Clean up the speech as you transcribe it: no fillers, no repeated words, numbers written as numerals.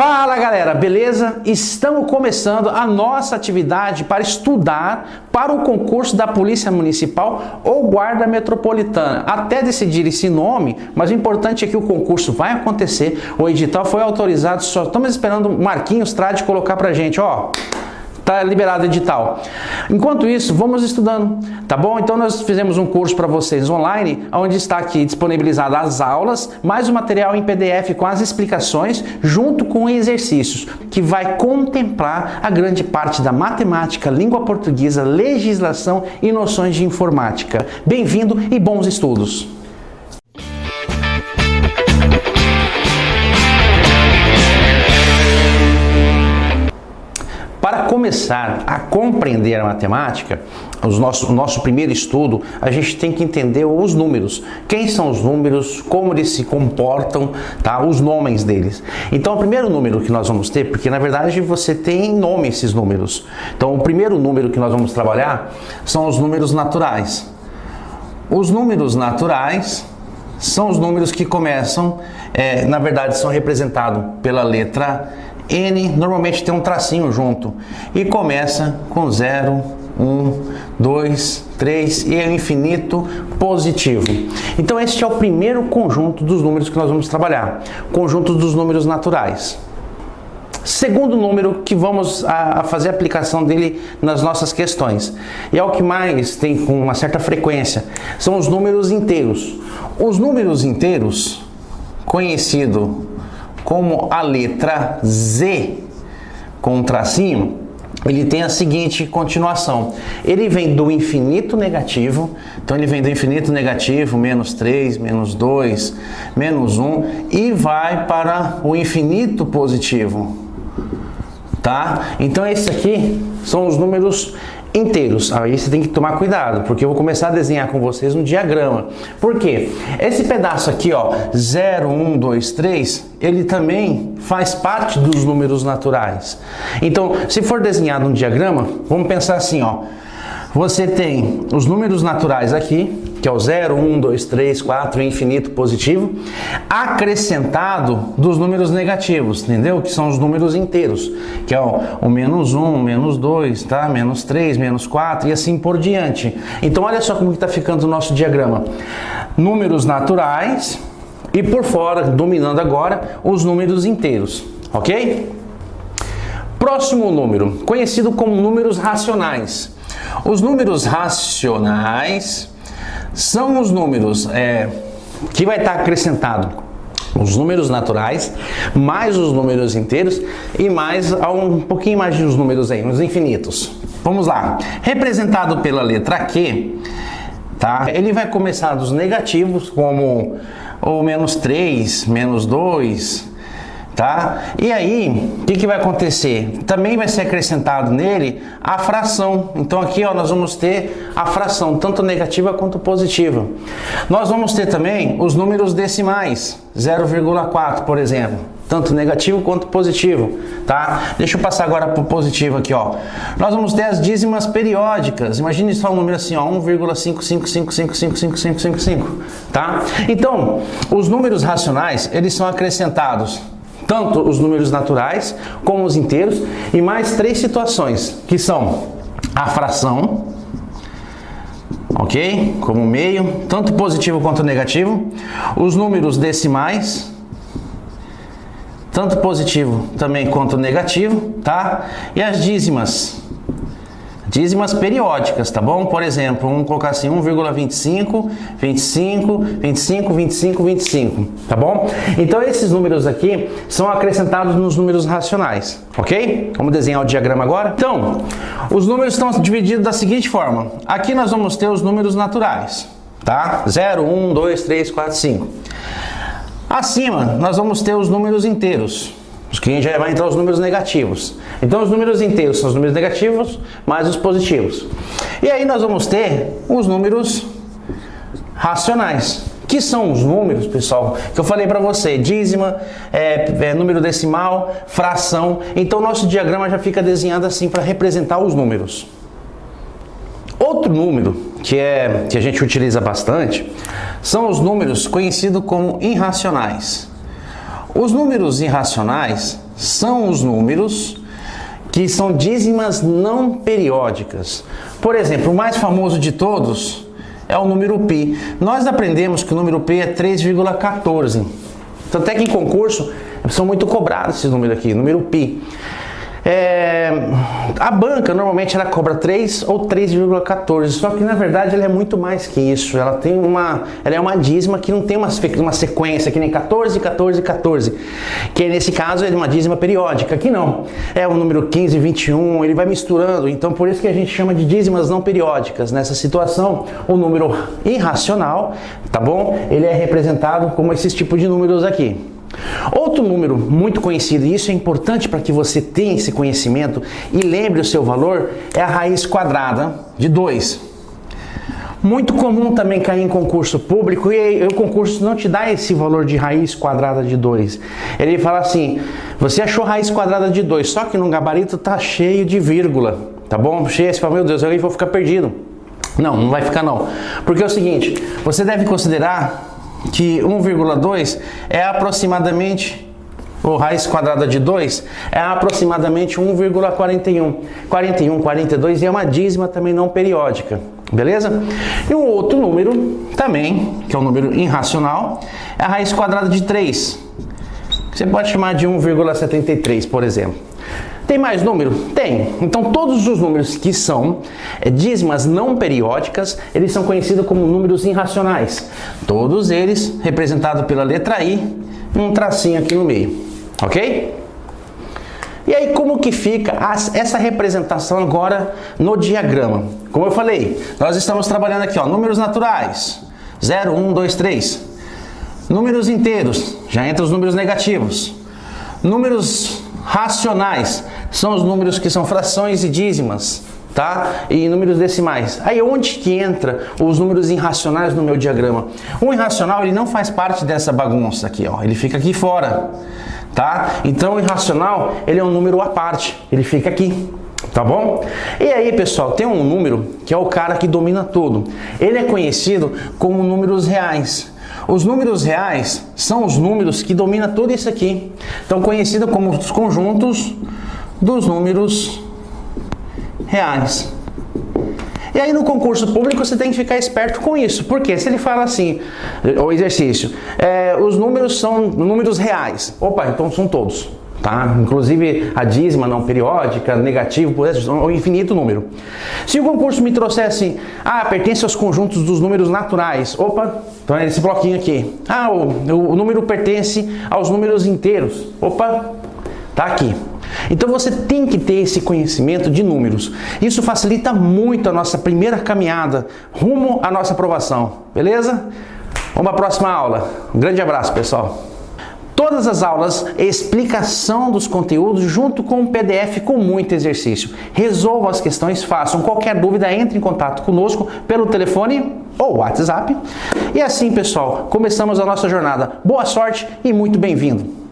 Fala galera, beleza? Estamos começando a nossa atividade para estudar para o concurso da Polícia Municipal ou Guarda Metropolitana. Até decidir esse nome, mas o importante é que o concurso vai acontecer, o edital foi autorizado, só estamos esperando o Marquinhos Trade colocar pra gente, ó. Tá liberado o edital. Enquanto isso, vamos estudando, tá bom? Então nós fizemos um curso para vocês online, onde está aqui disponibilizado as aulas, mais o material em PDF com as explicações, junto com exercícios, que vai contemplar a grande parte da matemática, língua portuguesa, legislação e noções de informática. Bem-vindo e bons estudos! Para começar a compreender a matemática, o nosso primeiro estudo, a gente tem que entender os números. Quem são os números, como eles se comportam, tá? Os nomes deles. Então, o primeiro número que nós vamos ter, porque na verdade você tem nome esses números. Então, o primeiro número que nós vamos trabalhar são os números naturais. Os números naturais são os números que começam, na verdade, são representados pela letra N, normalmente tem um tracinho junto e começa com 0, 1, 2, 3 e é o infinito positivo. Então este é o primeiro conjunto dos números que nós vamos trabalhar, conjunto dos números naturais. Segundo número que vamos fazer a aplicação dele nas nossas questões, e é o que mais tem com uma certa frequência, são os números inteiros. Os números inteiros, conhecido como a letra Z com um tracinho, ele tem a seguinte continuação. Ele vem do infinito negativo, então ele vem do infinito negativo, menos 3, menos 2, menos 1, e vai para o infinito positivo, tá? Então esses aqui são os números inteiros. Aí você tem que tomar cuidado, porque eu vou começar a desenhar com vocês um diagrama. Por quê? Esse pedaço aqui, ó, 0, 1, 2, 3, ele também faz parte dos números naturais. Então, se for desenhado um diagrama, vamos pensar assim, ó. Você tem os números naturais aqui, que é o 0, 1, 2, 3, 4, infinito positivo, acrescentado dos números negativos, entendeu? Que são os números inteiros, que é o menos 1, menos 2, tá? Menos 3, menos 4 e assim por diante. Então olha só como que está ficando o nosso diagrama. Números naturais e por fora, dominando agora, os números inteiros, ok? Próximo número, conhecido como números racionais. Os números racionais são os números que vai estar acrescentado os números naturais, mais os números inteiros e mais um pouquinho mais de os números aí, os infinitos. Vamos lá. Representado pela letra Q, tá? Ele vai começar dos negativos, como o menos 3, menos 2, tá? E aí, o que vai acontecer? Também vai ser acrescentado nele a fração. Então aqui, ó, nós vamos ter a fração, tanto negativa quanto positiva. Nós vamos ter também os números decimais, 0,4, por exemplo, tanto negativo quanto positivo, tá? Deixa eu passar agora para o positivo aqui, ó. Nós vamos ter as dízimas periódicas. Imagine só um número assim, ó, 1,555555555, tá? Então, os números racionais, eles são acrescentados tanto os números naturais como os inteiros e mais três situações, que são a fração, ok? Como meio, tanto positivo quanto negativo, os números decimais, tanto positivo também quanto negativo, tá? E as dízimas periódicas, tá bom? Por exemplo, vamos colocar assim, 1,25, 25, 25, 25, 25, tá bom? Então esses números aqui são acrescentados nos números racionais, ok? Vamos desenhar o diagrama agora? Então, os números estão divididos da seguinte forma. Aqui nós vamos ter os números naturais, tá? 0, 1, 2, 3, 4, 5. Acima, nós vamos ter os números inteiros. Que já vai entrar os números negativos. Então os números inteiros são os números negativos mais os positivos. E aí nós vamos ter os números racionais, que são os números, pessoal, que eu falei para você, dízima, número decimal, fração. Então nosso diagrama já fica desenhado assim para representar os números. Outro número que a gente utiliza bastante são os números conhecidos como irracionais. Os números irracionais são os números que são dízimas não periódicas. Por exemplo, o mais famoso de todos é o número π. Nós aprendemos que o número π é 3,14. Tanto é que em concurso são muito cobrados esses números aqui, número π. A banca normalmente ela cobra 3 ou 3,14, só que na verdade ela é muito mais que isso. Ela é uma dízima que não tem uma sequência que nem 14, 14, 14, que nesse caso é uma dízima periódica. Aqui não, é o número 15, 21, ele vai misturando, então por isso que a gente chama de dízimas não periódicas. Nessa situação, o número irracional, tá bom? Ele é representado como esses tipos de números aqui. Outro número muito conhecido, e isso é importante para que você tenha esse conhecimento e lembre o seu valor, é a raiz quadrada de 2. Muito comum também cair em concurso público e o concurso não te dá esse valor de raiz quadrada de 2. Ele fala assim, você achou raiz quadrada de 2, só que no gabarito tá cheio de vírgula, tá bom? Cheio, você fala, meu Deus, eu vou ficar perdido. Não vai ficar não. Porque é o seguinte, você deve considerar que 1,2 é aproximadamente, ou raiz quadrada de 2, é aproximadamente 1,41. 41, 42 e é uma dízima também não periódica, beleza? E um outro número também, que é um número irracional, é a raiz quadrada de 3. Você pode chamar de 1,73, por exemplo. Tem mais número? Tem. Então todos os números que são dízimas não periódicas, eles são conhecidos como números irracionais. Todos eles representados pela letra I e um tracinho aqui no meio. Ok? E aí como que fica essa representação agora no diagrama? Como eu falei, nós estamos trabalhando aqui, ó, números naturais. 0, 1, 2, 3. Números inteiros, já entra os números negativos. Números racionais são os números que são frações e dízimas, tá? E números decimais. Aí onde que entra os números irracionais no meu diagrama? O irracional, ele não faz parte dessa bagunça aqui, ó. Ele fica aqui fora, tá? Então o irracional, ele é um número à parte, ele fica aqui. Tá bom? E aí, pessoal, tem um número que é o cara que domina tudo. Ele é conhecido como números reais. Os números reais são os números que dominam tudo isso aqui. Então, conhecido como os conjuntos dos números reais. E aí, no concurso público, você tem que ficar esperto com isso. Porque se ele fala assim, o exercício, os números são números reais. Opa, então são todos. Tá? Inclusive a dízima não periódica, negativo, o infinito número. Se o concurso me trouxesse, pertence aos conjuntos dos números naturais, opa, então é esse bloquinho aqui. O número pertence aos números inteiros, opa, tá aqui. Então você tem que ter esse conhecimento de números. Isso facilita muito a nossa primeira caminhada rumo à nossa aprovação, beleza? Vamos para a próxima aula. Um grande abraço, pessoal. Todas as aulas, explicação dos conteúdos junto com um PDF com muito exercício. Resolvam as questões, façam. Qualquer dúvida, entre em contato conosco pelo telefone ou WhatsApp. E assim, pessoal, começamos a nossa jornada. Boa sorte e muito bem-vindo!